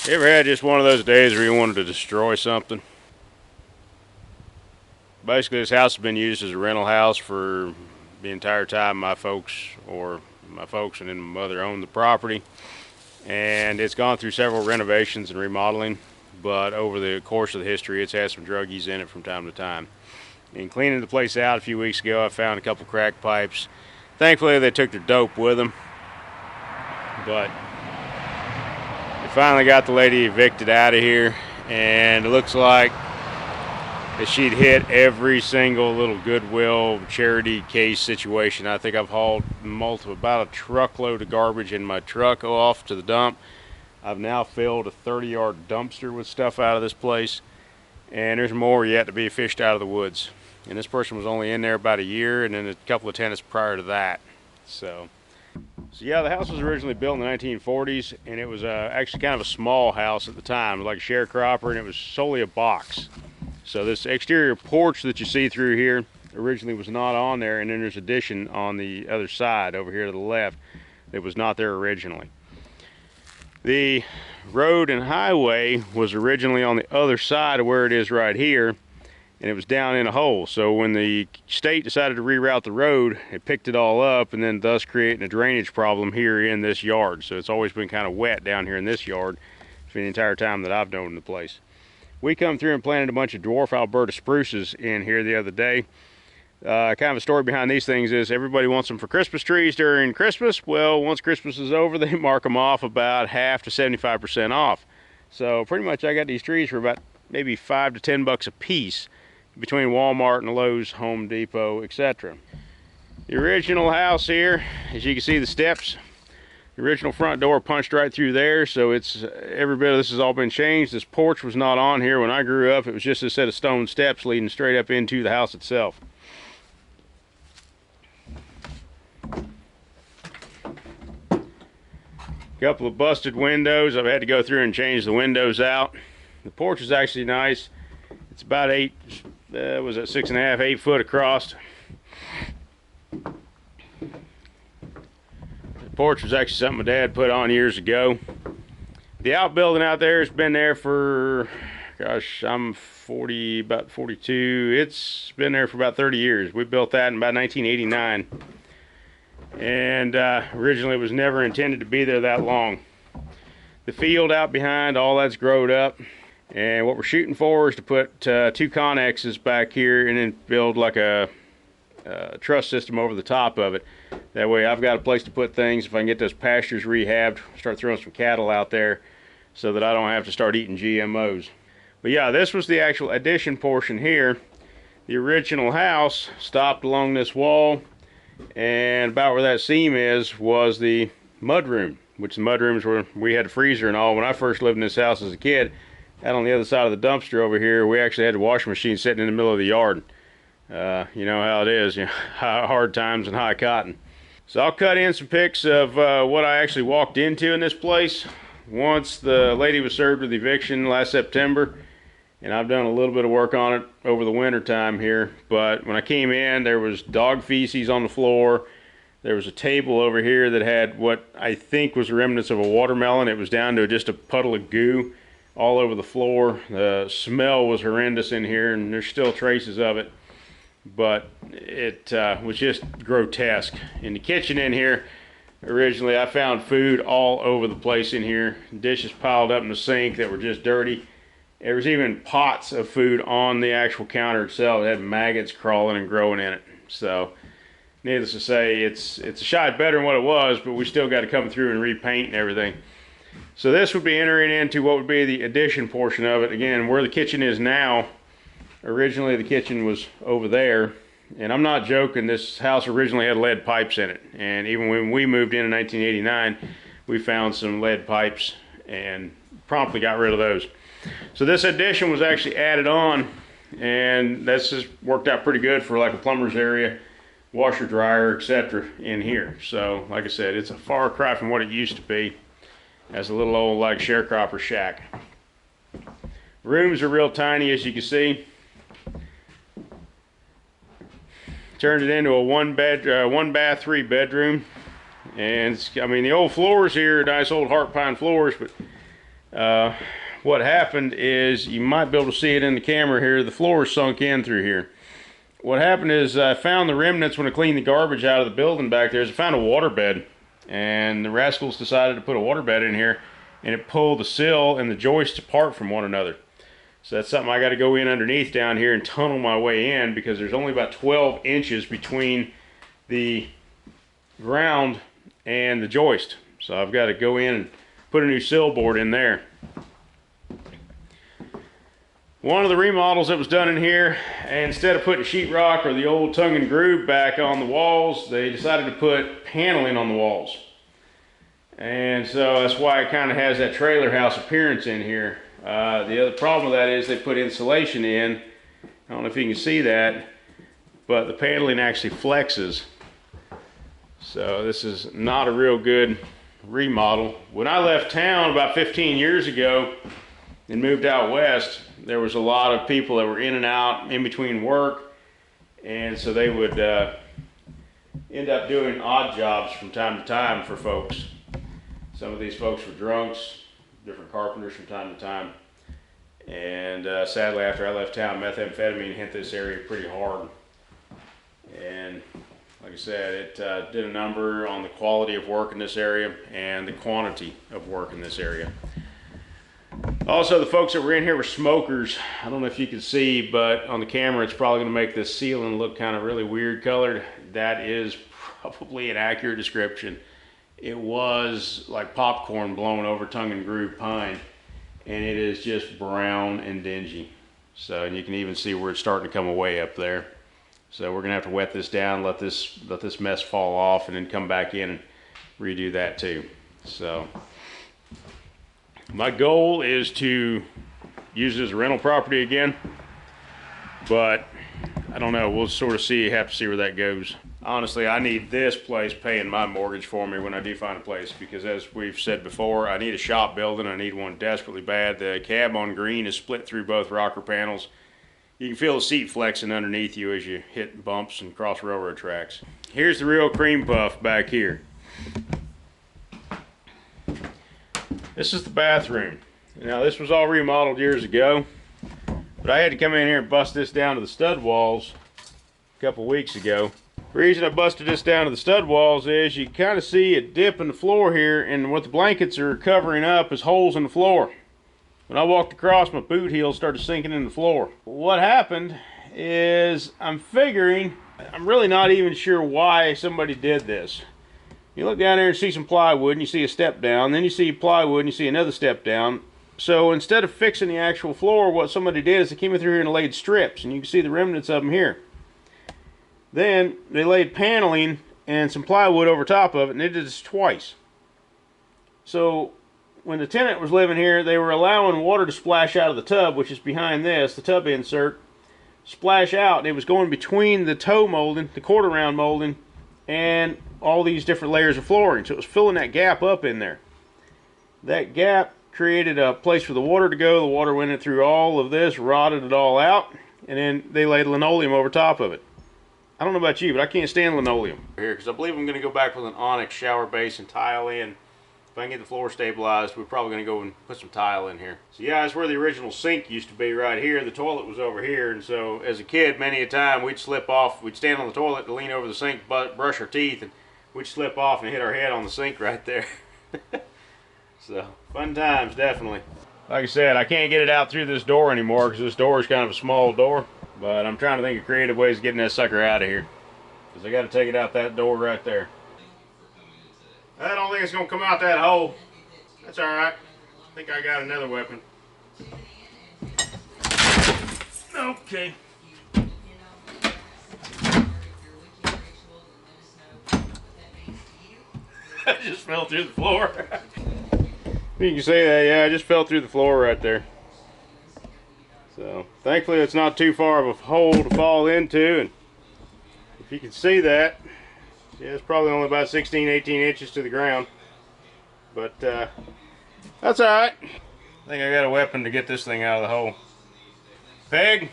You ever had just one of those days where you wanted to destroy something? Basically, this house has been used as a rental house for the entire time my folks and then my mother owned the property. And it's gone through several renovations and remodeling. But over the course of the history, it's had some druggies in it from time to time. In cleaning the place out a few weeks ago, I found a couple cracked pipes. Thankfully, they took their dope with them. But they finally got the lady evicted out of here. And it looks like that she'd hit every single little Goodwill charity case situation. I think I've hauled about a truckload of garbage in my truck off to the dump. I've now filled a 30-yard dumpster with stuff out of this place, and there's more yet to be fished out of the woods. And this person was only in there about a year, and then a couple of tenants prior to that. So yeah, the house was originally built in the 1940s, and it was actually kind of a small house at the time, like a sharecropper, and it was solely a box. So this exterior porch that you see through here originally was not on there, and then there's addition on the other side over here to the left that was not there originally. The road and highway was originally on the other side of where it is right here, and it was down in a hole. So when the state decided to reroute the road, it picked it all up, and then thus creating a drainage problem here in this yard. So it's always been kind of wet down here in this yard for the entire time that I've known the place. We come through and planted a bunch of dwarf Alberta spruces in here the other day. Kind of a story behind these things is everybody wants them for Christmas trees during Christmas. Well, once Christmas is over, they mark them off about half to 75% off. So pretty much I got these trees for about maybe $5 to $10 a piece between Walmart and Lowe's, Home Depot, etc. The original house here, as you can see the steps, the original front door punched right through there, so it's every bit of this has all been changed. This porch was not on here when I grew up. It was just a set of stone steps leading straight up into the house itself. Couple of busted windows. I've had to go through and change the windows out. The porch is actually nice. It's about 6.5, 8 foot across. Porch was actually something my dad put on years ago. The outbuilding out there has been there for, gosh, I'm 40, about 42. It's been there for about 30 years. We built that in about 1989. And originally it was never intended to be there that long. The field out behind, all that's growed up. And what we're shooting for is to put 2 connexes back here and then build like a truss system over the top of it. That way I've got a place to put things if I can get those pastures rehabbed, start throwing some cattle out there so that I don't have to start eating GMOs. But yeah, this was the actual addition portion here. The original house stopped along this wall, and about where that seam is was the mudroom, which the mudrooms where we had a freezer and all. When I first lived in this house as a kid, out on the other side of the dumpster over here, we actually had a washing machine sitting in the middle of the yard. You know how it is, you know, hard times and high cotton. So I'll cut in some pics of what I actually walked into in this place once the lady was served with eviction last September, and I've done a little bit of work on it over the winter time here. But when I came in, there was dog feces on the floor. There was a table over here that had what I think was remnants of a watermelon. It was down to just a puddle of goo all over the floor. The smell was horrendous in here, and there's still traces of it. But it was just grotesque. In the kitchen in here, originally I found food all over the place in here. Dishes piled up in the sink that were just dirty. There was even pots of food on the actual counter itself. It had maggots crawling and growing in it. So needless to say, it's a shot better than what it was, but we still got to come through and repaint and everything. So this would be entering into what would be the addition portion of it. Again, where the kitchen is now, originally the kitchen was over there, and I'm not joking, this house originally had lead pipes in it, and even when we moved in 1989 we found some lead pipes and promptly got rid of those. So this addition was actually added on, and that's just worked out pretty good for like a plumber's area, washer dryer, etc. in here. So like I said, it's a far cry from what it used to be as a little old like sharecropper shack. Rooms are real tiny, as you can see. Turned it into a one bath, 3 bedroom. And I mean, the old floors here are nice old heart pine floors, but What happened is, you might be able to see it in the camera here, the floor is sunk in through here. What happened is, I found the remnants when I cleaned the garbage out of the building back there. I found a waterbed, and the rascals decided to put a waterbed in here, and it pulled the sill and the joist apart from one another. So that's something I got to go in underneath down here and tunnel my way in, because there's only about 12 inches between the ground and the joist. So I've got to go in and put a new sill board in there. One of the remodels that was done in here, and instead of putting sheetrock or the old tongue and groove back on the walls, they decided to put paneling on the walls. And so that's why it kind of has that trailer house appearance in here. The other problem with that is they put insulation in. I don't know if you can see that, but the paneling actually flexes. So this is not a real good remodel. When I left town about 15 years ago and moved out west, there was a lot of people that were in and out in between work, and so they would end up doing odd jobs from time to time for folks. Some of these folks were drunks, different carpenters from time to time, and sadly after I left town, methamphetamine hit this area pretty hard, and like I said, it did a number on the quality of work in this area and the quantity of work in this area. Also, the folks that were in here were smokers. I don't know if you can see, but on the camera it's probably going to make this ceiling look kind of really weird colored. That is probably an accurate description. It was like popcorn blown over tongue and groove pine, and it is just brown and dingy. So, and you can even see where it's starting to come away up there. So we're gonna have to wet this down, let this mess fall off, and then come back in and redo that too. So my goal is to use it as a rental property again, but I don't know, we'll sort of see, have to see where that goes. Honestly, I need this place paying my mortgage for me when I do find a place, because as we've said before, I need a shop building. I need one desperately bad. The cab on green is split through both rocker panels. You can feel the seat flexing underneath you as you hit bumps and cross railroad tracks. Here's the real cream puff back here. This is the bathroom. Now this was all remodeled years ago, but I had to come in here and bust this down to the stud walls a couple weeks ago. The reason I busted this down to the stud walls is you can kind of see a dip in the floor here, and what the blankets are covering up is holes in the floor. When I walked across, my boot heel started sinking in the floor. What happened is, I'm really not even sure why somebody did this. You look down there and see some plywood, and you see a step down, then you see plywood and you see another step down. So instead of fixing the actual floor, what somebody did is they came in through here and laid strips, and you can see the remnants of them here. Then they laid paneling and some plywood over top of it, and they did this twice. So when the tenant was living here, they were allowing water to splash out of the tub, which is behind this, the tub insert, splash out, and it was going between the toe molding, the quarter round molding, and all these different layers of flooring. So it was filling that gap up in there. That gap created a place for the water to go. The water went in through all of this, rotted it all out, and then they laid linoleum over top of it. I don't know about you, but I can't stand linoleum here, because I believe I'm going to go back with an onyx shower base and tile in. If I can get the floor stabilized, we're probably going to go and put some tile in here. So yeah, that's where the original sink used to be, right here. The toilet was over here, and so as a kid, many a time we'd slip off. We'd stand on the toilet to lean over the sink, brush our teeth, and we'd slip off and hit our head on the sink right there. So fun times, definitely. Like I said, I can't get it out through this door anymore because this door is kind of a small door. But I'm trying to think of creative ways of getting that sucker out of here, because I got to take it out that door right there. I don't think it's going to come out that hole. That's alright. I think I got another weapon. Okay. I just fell through the floor. You can say that, yeah, I just fell through the floor right there. So, thankfully it's not too far of a hole to fall into, and if you can see that, yeah, it's probably only about 16, 18 inches to the ground. But, that's alright. I think I got a weapon to get this thing out of the hole. Peg,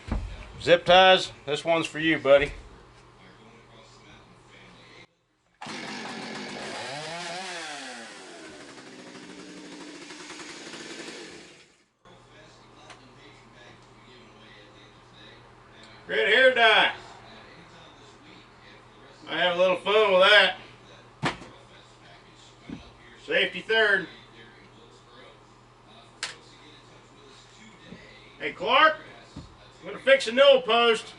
zip ties, this one's for you, buddy. Have a little fun with that. Safety third. Hey Clark, I'm gonna fix a newel post.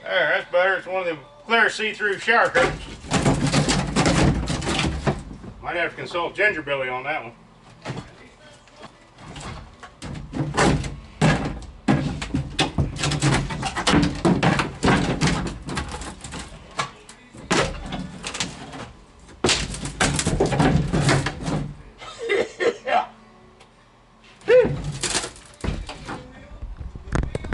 There, that's better. It's one of them clear see-through shower curtains. Might have to consult Ginger Billy on that one.